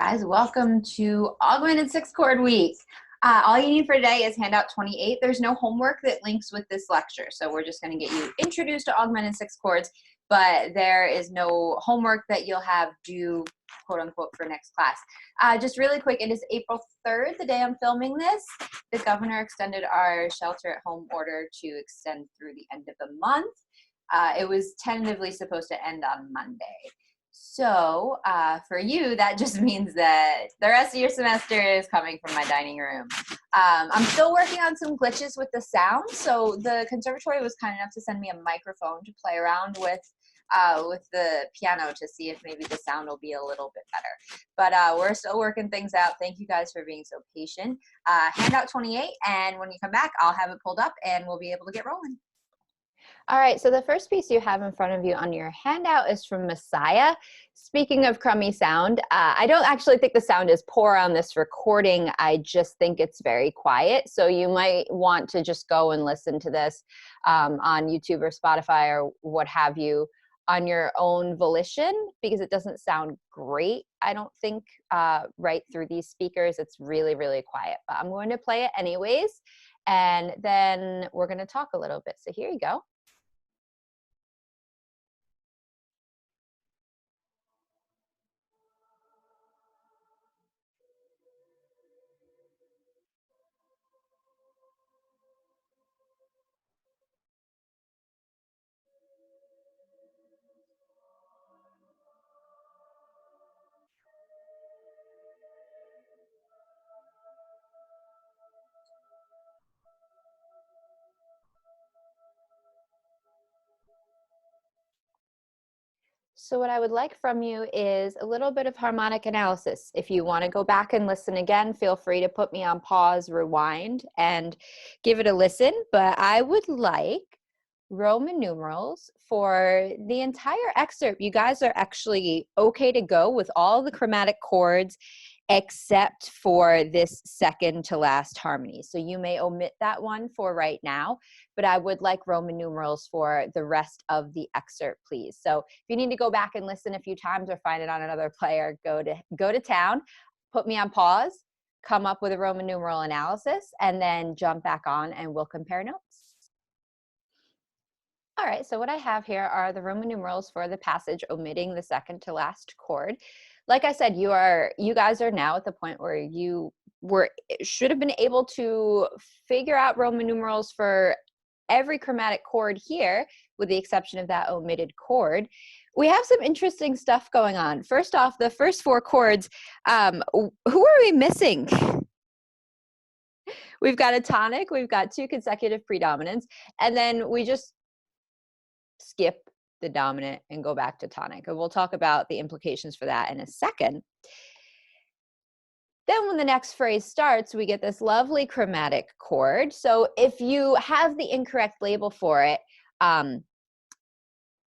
Guys, welcome to Augmented Six Chord Week. All you need for today is Handout 28. There's no homework that links with this lecture, so we're just going to get you introduced to Augmented Six Chords, but there is no homework that you'll have due, quote unquote, for next class. Just really quick, it is April 3rd, the day I'm filming this. The governor extended our shelter-at-home order to extend through the end of the month. It was tentatively supposed to end on Monday. So for you, that just means that the rest of your semester is coming from my dining room. I'm still working on some glitches with the sound. So the conservatory was kind enough to send me a microphone to play around with the piano to see if maybe the sound will be a little bit better. But we're still working things out. Thank you guys for being so patient. Handout 28, and when you come back, I'll have it pulled up and we'll be able to get rolling. All right, so the first piece you have in front of you on your handout is from Messiah. Speaking of crummy sound, I don't actually think the sound is poor on this recording. I just think it's very quiet. So you might want to just go and listen to this on YouTube or Spotify or what have you on your own volition, because it doesn't sound great, I don't think, right through these speakers. It's really, really quiet. But I'm going to play it anyways, and then we're going to talk a little bit. So here you go. So what I would like from you is a little bit of harmonic analysis. If you want to go back and listen again, feel free to put me on pause, rewind, and give it a listen. But I would like Roman numerals for the entire excerpt. You guys are actually okay to go with all the chromatic chords except for this second to last harmony. So you may omit that one for right now, but I would like Roman numerals for the rest of the excerpt, please. So if you need to go back and listen a few times or find it on another player, go to town, put me on pause, come up with a Roman numeral analysis, and then jump back on and we'll compare notes. All right, so what I have here are the Roman numerals for the passage omitting the second to last chord. Like I said, you guys are now at the point where you should have been able to figure out Roman numerals for every chromatic chord here, with the exception of that omitted chord. We have some interesting stuff going on. First off, the first four chords, who are we missing? We've got a tonic, we've got two consecutive predominants, and then we just skip the dominant and go back to tonic. And we'll talk about the implications for that in a second. Then when the next phrase starts, we get this lovely chromatic chord. So if you have the incorrect label for it,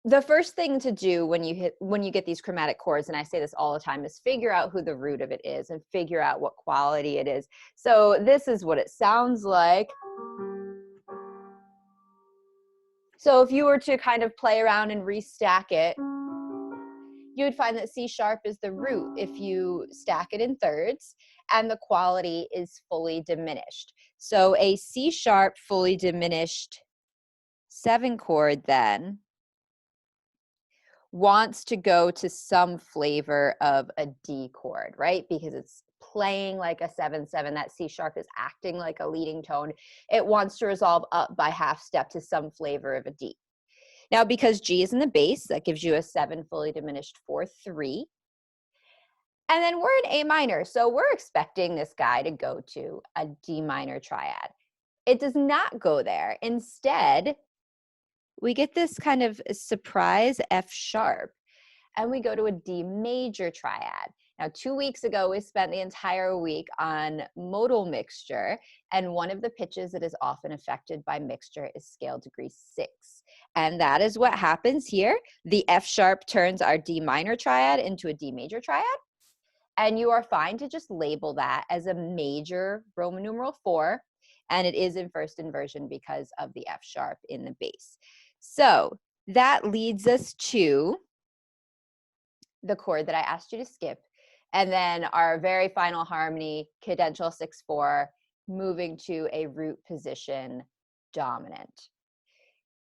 the first thing to do when you get these chromatic chords, and I say this all the time, is figure out who the root of it is and figure out what quality it is. So this is what it sounds like. So if you were to kind of play around and restack it, you would find that C sharp is the root if you stack it in thirds, and the quality is fully diminished. So a C sharp fully diminished 7 chord then wants to go to some flavor of a D chord, right? Because it's playing like a 7/7, that C sharp is acting like a leading tone. It wants to resolve up by half step to some flavor of a D. Now, because G is in the bass, that gives you a 7 fully diminished 4/3. And then we're in A minor, so we're expecting this guy to go to a D minor triad. It does not go there. Instead, we get this kind of surprise F sharp, and we go to a D major triad. Now, 2 weeks ago, we spent the entire week on modal mixture, and one of the pitches that is often affected by mixture is scale degree 6. And that is what happens here. The F sharp turns our D minor triad into a D major triad, and you are fine to just label that as a major Roman numeral 4, and it is in first inversion because of the F sharp in the bass. So that leads us to the chord that I asked you to skip, And then our very final harmony, cadential 6/4, moving to a root position dominant.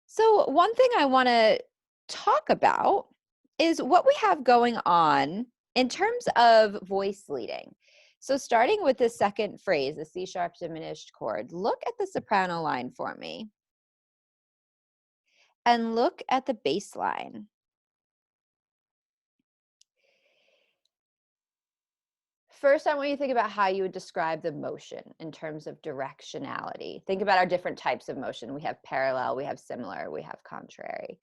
So one thing I want to talk about is what we have going on in terms of voice leading. So starting with the second phrase, the C sharp diminished chord, look at the soprano line for me. And look at the bass line. First, I want you to think about how you would describe the motion in terms of directionality. Think about our different types of motion. We have parallel, we have similar, we have contrary.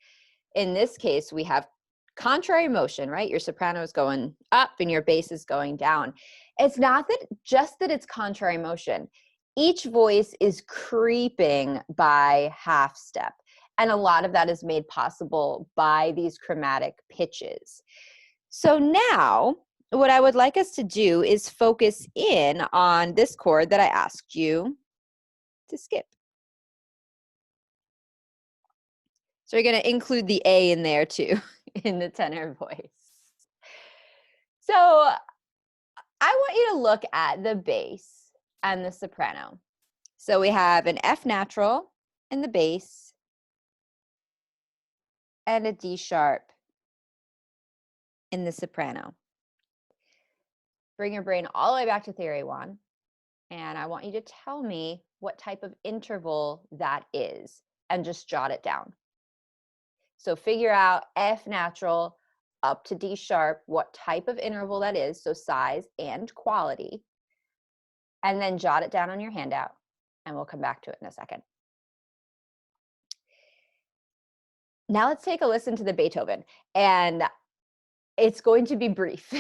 In this case, we have contrary motion, right? Your soprano is going up and your bass is going down. It's not that just that it's contrary motion. Each voice is creeping by half step. And a lot of that is made possible by these chromatic pitches. So now, what I would like us to do is focus in on this chord that I asked you to skip. So you're going to include the A in there too, in the tenor voice. So I want you to look at the bass and the soprano. So we have an F natural in the bass and a D sharp in the soprano. Bring your brain all the way back to theory 1. And I want you to tell me what type of interval that is and just jot it down. So figure out F natural up to D sharp, what type of interval that is, so size and quality, and then jot it down on your handout, and we'll come back to it in a second. Now let's take a listen to the Beethoven, and it's going to be brief.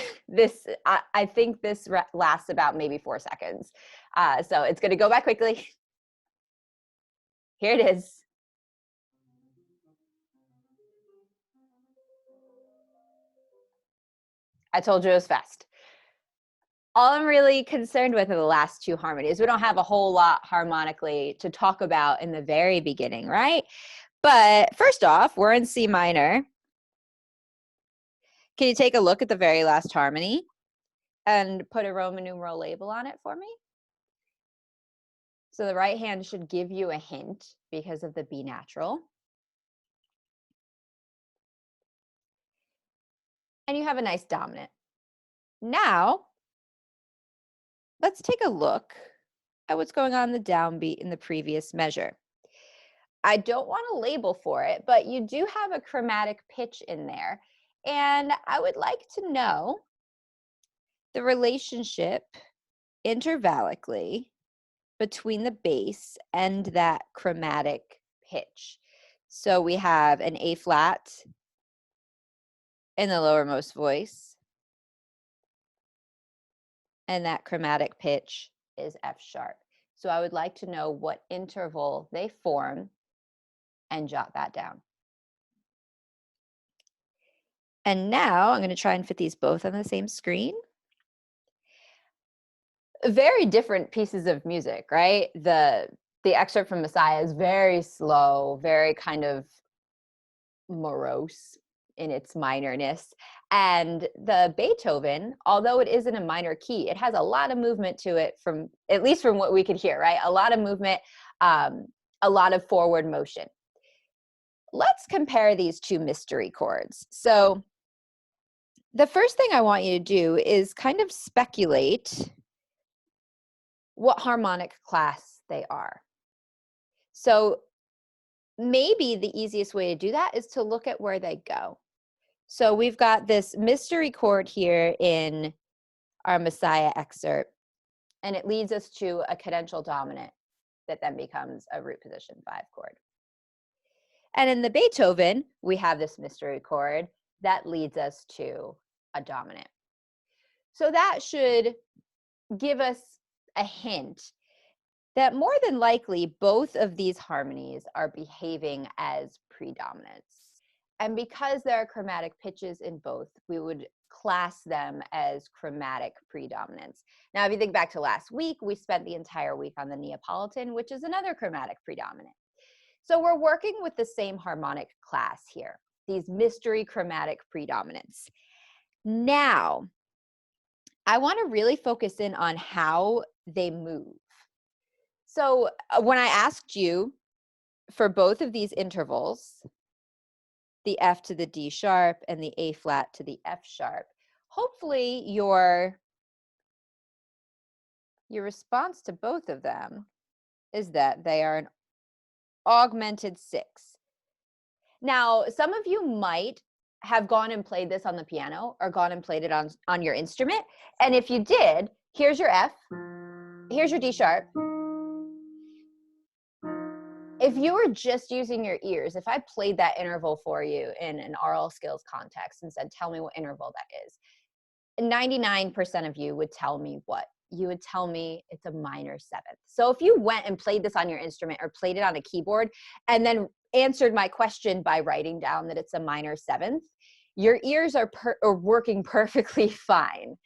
I think this lasts about maybe 4 seconds. So it's going to go by quickly. Here it is. I told you it was fast. All I'm really concerned with are the last 2 harmonies. We don't have a whole lot harmonically to talk about in the very beginning, right? But first off, we're in C minor. Can you take a look at the very last harmony and put a Roman numeral label on it for me? So the right hand should give you a hint because of the B natural. And you have a nice dominant. Now, let's take a look at what's going on in the downbeat in the previous measure. I don't want a label for it, but you do have a chromatic pitch in there. And I would like to know the relationship intervallically between the bass and that chromatic pitch. So we have an A flat in the lowermost voice, and that chromatic pitch is F sharp. So I would like to know what interval they form and jot that down. And now I'm going to try and fit these both on the same screen. Very different pieces of music, right? The excerpt from Messiah is very slow, very kind of morose in its minorness. And the Beethoven, although it is in a minor key, it has a lot of movement to it, from at least from what we could hear, right? A lot of movement, a lot of forward motion. Let's compare these 2 mystery chords. So the first thing I want you to do is kind of speculate what harmonic class they are. So maybe the easiest way to do that is to look at where they go. So we've got this mystery chord here in our Messiah excerpt, and it leads us to a cadential dominant that then becomes a root position 5 chord. And in the Beethoven, we have this mystery chord that leads us to a dominant. So that should give us a hint that more than likely both of these harmonies are behaving as predominants. And because there are chromatic pitches in both, we would class them as chromatic predominants. Now, if you think back to last week, we spent the entire week on the Neapolitan, which is another chromatic predominant. So we're working with the same harmonic class here, these mystery chromatic predominants. Now, I want to really focus in on how they move. So when I asked you for both of these intervals, the F to the D sharp and the A flat to the F sharp, hopefully your response to both of them is that they are an augmented six. Now, some of you might have gone and played this on the piano or gone and played it on your instrument. And if you did, here's your F, here's your D sharp. If you were just using your ears, if I played that interval for you in an oral skills context and said, tell me what interval that is, 99% of you would tell me what? You would tell me it's a minor seventh. So if you went and played this on your instrument or played it on a keyboard and then answered my question by writing down that it's a minor seventh, your ears are working perfectly fine.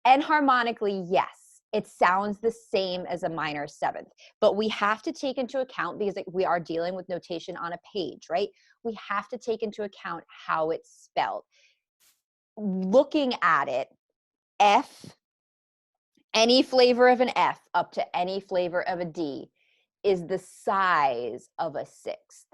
And harmonically, yes, it sounds the same as a minor seventh, but we have to take into account, because we are dealing with notation on a page, right? We have to take into account how it's spelled. Looking at it, F, any flavor of an F up to any flavor of a D is the size of a sixth.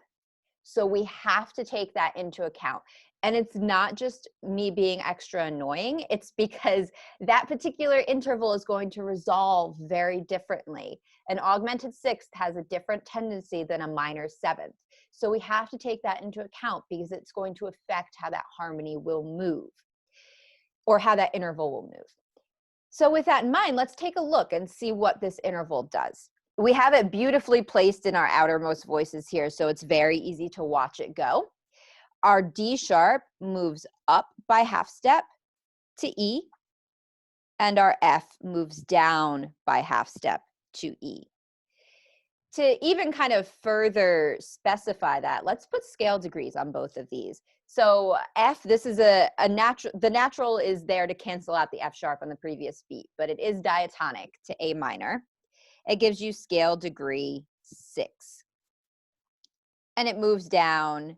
So we have to take that into account. And it's not just me being extra annoying, it's because that particular interval is going to resolve very differently. An augmented sixth has a different tendency than a minor seventh. So we have to take that into account because it's going to affect how that harmony will move, or how that interval will move. So with that in mind, let's take a look and see what this interval does. We have it beautifully placed in our outermost voices here, so it's very easy to watch it go. Our D sharp moves up by half step to E, and our F moves down by half step to E. To even kind of further specify that, let's put scale degrees on both of these. So F, this is a natural, the natural is there to cancel out the F sharp on the previous beat, but it is diatonic to A minor. It gives you scale degree 6. And it moves down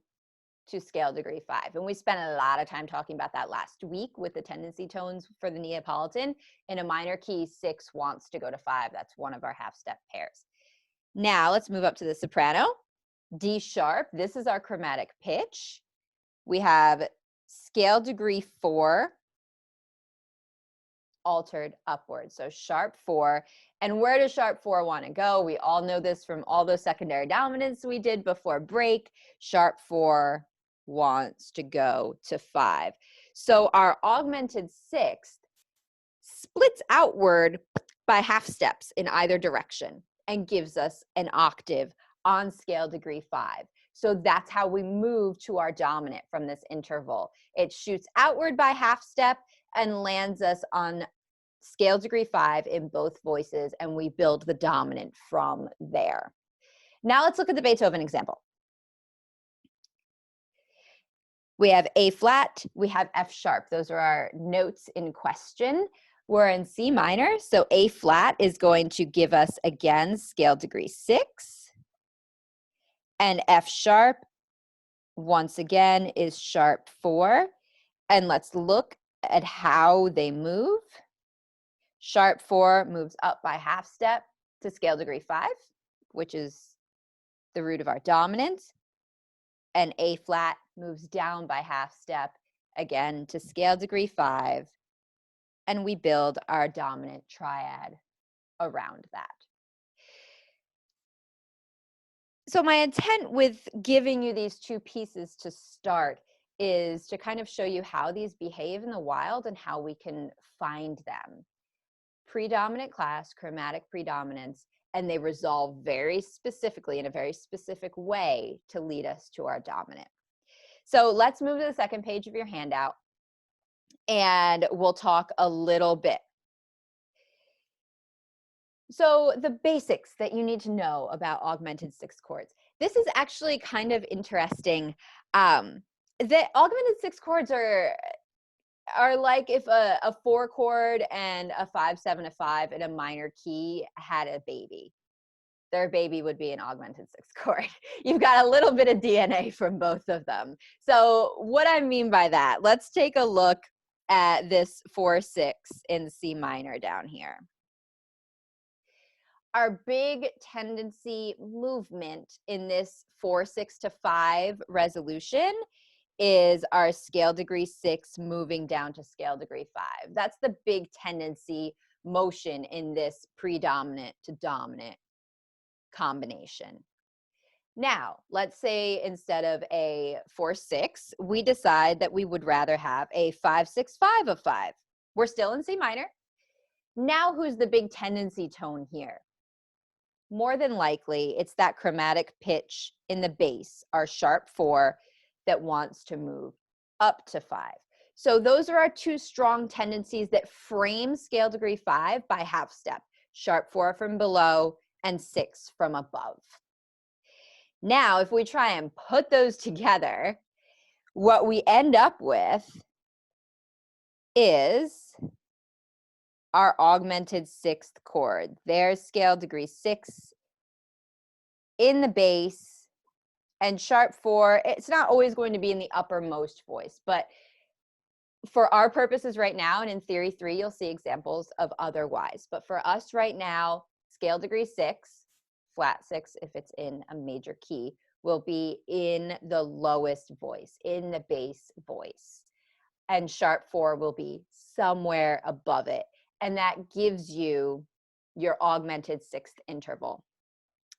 to scale degree 5. And we spent a lot of time talking about that last week with the tendency tones for the Neapolitan. In a minor key, 6 wants to go to 5. That's one of our half step pairs. Now let's move up to the soprano. D sharp, this is our chromatic pitch. We have scale degree 4 altered upward. So sharp 4. And where does sharp 4 want to go? We all know this from all those secondary dominants we did before break. Sharp 4 wants to go to 5. So our augmented sixth splits outward by half steps in either direction and gives us an octave on scale degree 5. So that's how we move to our dominant from this interval. It shoots outward by half step and lands us on scale degree 5 in both voices, and we build the dominant from there. Now let's look at the Beethoven example. We have A flat, we have F sharp. Those are our notes in question. We're in C minor, so A flat is going to give us, again, scale degree 6. And F sharp, once again, is sharp 4. And let's look at how they move. Sharp 4 moves up by half step to scale degree 5, which is the root of our dominant. And A flat moves down by half step, again, to scale degree 5. And we build our dominant triad around that. So my intent with giving you these two pieces to start is to kind of show you how these behave in the wild and how we can find them. Predominant class, chromatic predominance, and they resolve very specifically in a very specific way to lead us to our dominant. So let's move to the second page of your handout, and we'll talk a little bit. So the basics that you need to know about augmented six chords. This is actually kind of interesting. The augmented six chords are like if a 4 chord and a 5, 7, a 5 in a minor key had a baby. Their baby would be an augmented six chord. You've got a little bit of DNA from both of them. So what I mean by that, let's take a look at this 4/6 in C minor down here. Our big tendency movement in this 4/6 to 5 resolution is our scale degree 6 moving down to scale degree 5. That's the big tendency motion in this predominant to dominant combination. Now, let's say instead of a 4/6, we decide that we would rather have a 5/6/5 of 5. We're still in C minor. Now, who's the big tendency tone here? More than likely, it's that chromatic pitch in the bass, our sharp 4, that wants to move up to 5. So those are our two strong tendencies that frame scale degree 5 by half step, sharp 4 from below and 6 from above. Now, if we try and put those together, what we end up with is our augmented 6th chord. There's scale degree 6 in the bass and sharp 4. It's not always going to be in the uppermost voice, but for our purposes right now, and in theory 3, you'll see examples of otherwise. But for us right now, scale degree 6, flat 6 if it's in a major key, will be in the lowest voice, in the bass voice. And sharp 4 will be somewhere above it. And that gives you your augmented 6th interval.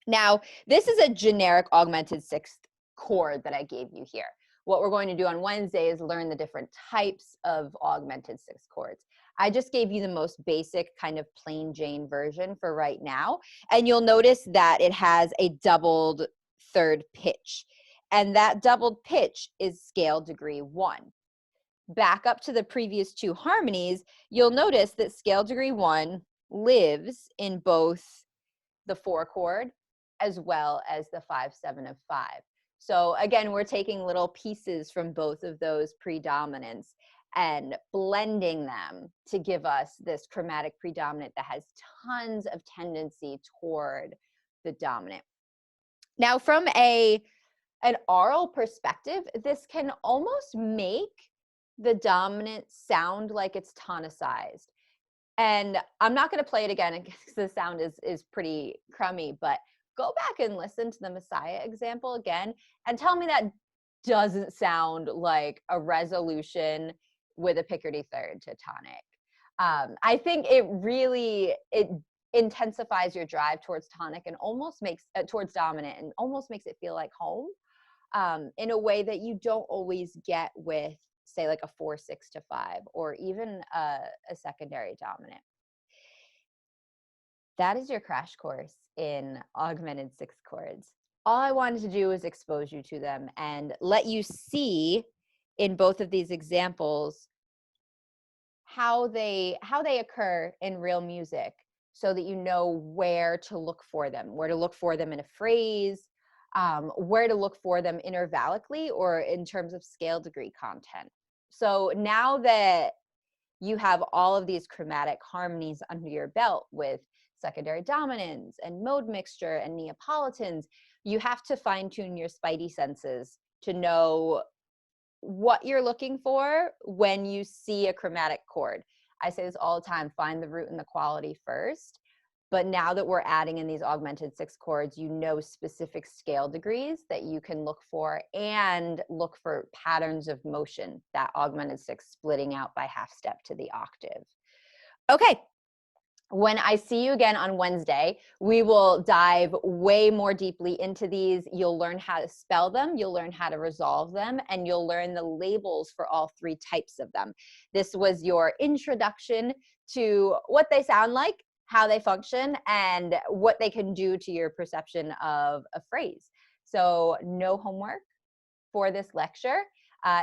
Now, this is a generic augmented 6th chord that I gave you here. What we're going to do on Wednesday is learn the different types of augmented 6th chords. I just gave you the most basic kind of plain Jane version for right now. And you'll notice that it has a doubled third pitch. And that doubled pitch is scale degree 1. Back up to the previous two harmonies, you'll notice that scale degree 1 lives in both the 4 chord as well as the 5/7 of 5. So again, we're taking little pieces from both of those predominants and blending them to give us this chromatic predominant that has tons of tendency toward the dominant. Now, from an aural perspective, this can almost make the dominant sound like it's tonicized. And I'm not going to play it again because the sound is pretty crummy, but go back and listen to the Messiah example again and tell me that doesn't sound like a resolution with a Picardy third to tonic. I think it intensifies your drive towards tonic and almost makes towards dominant and almost makes it feel like home in a way that you don't always get with, say, like a 4/6 to 5 or even a secondary dominant. That is your crash course in augmented 6 chords. All I wanted to do was expose you to them and let you see in both of these examples how they occur in real music so that you know where to look for them in a phrase, where to look for them intervallically or in terms of scale degree content. So now that you have all of these chromatic harmonies under your belt with secondary dominants and mode mixture and Neapolitans, you have to fine tune your spidey senses to know what you're looking for when you see a chromatic chord. I say this all the time, find the root and the quality first. But now that we're adding in these augmented 6 chords, you know specific scale degrees that you can look for and look for patterns of motion, that augmented 6 splitting out by half step to the octave. Okay, when I see you again on Wednesday, we will dive way more deeply into these. You'll learn how to spell them, you'll learn how to resolve them, and you'll learn the labels for all 3 types of them. This was your introduction to what they sound like, how they function, and what they can do to your perception of a phrase. So no homework for this lecture.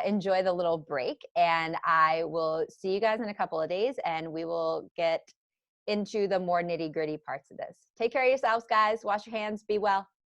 Enjoy the little break, and I will see you guys in a couple of days, and we will get into the more nitty-gritty parts of this. Take care of yourselves, guys. Wash your hands. Be well.